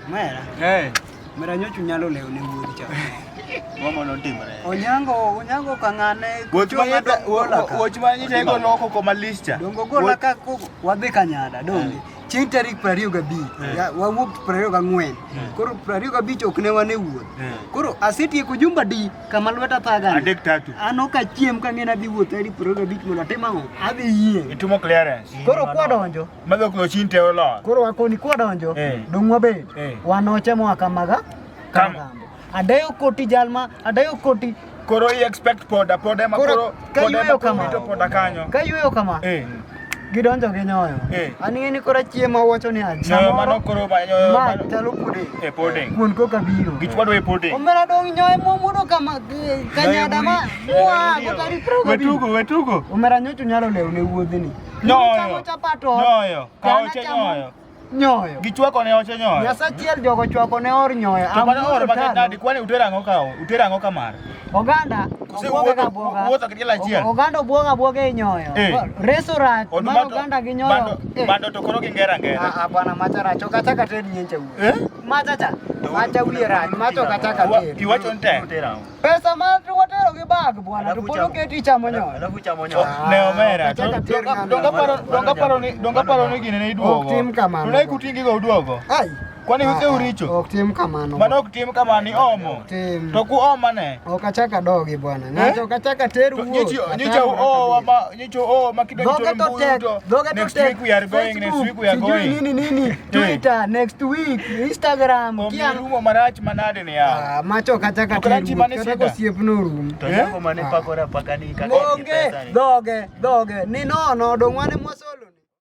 Mera. Mera nyochu nyalo leo ne wuoth cha. Mama no timore. Onyango kangane. Woch manyi tego loko koma lista. Dongo gola ka wadhi Kanyada donge. Chieng' tarik 25 wawuok 24 koro 25 ok ne wane wuoth koro asetieko jumba di kama lweta thaga adek tatu an ok achiem ka ng'ena dhi wuoth tarik 25 mondo atim ang'o adhi yie itumo clearance koro kwadonjo madho ko chinte olo koro wakoni kwadonjo dong wabet wanoche moa kamaga kama adeyo koti jalma adeyo koti koro I expect poda ma koro poda kanyo ka yweyo kama gidonjo gi nyoyo ani ni kora chiemo wacho ni nyoyo mano koro nyoyo ma talo pudding kuon koka biro gichwado e pudding omera dong nyoyo momudo kama Kanyada ma wa ko tarik 25 wetugo omera nyocho nyalo leo ne wuodhini nyoyo kaoche nyoyo gichwako ne oche nyoyo nyasa chiel jogo chwako ne or nyoyo to mana or maketadi kwani uterango kamar oganda oganda buoga e nyoyo restaurant mar oganda gi nyoyo bando to koro gingera bwana machara choka chaka ted nyencha macha wiera macho kachaka ted iwacho nte pesa ma watero gi bag bwana to polo keti chamo nyoyo ne omera donga paro ni gine ne iduogo tim kamano to kutingi go uduogo ai kwani use uricho ok tim kamano mano ok tim kamani omo tim to ku oma ne ok achaka dogi bwana ngacho kachaka teru nyicho makido next week we are going nini Twitter next week Instagram kia rumo marach manade ne ya macho kachaka teru kata siep norum to yango mane pakora pakani kaka doge ni no dongwane moso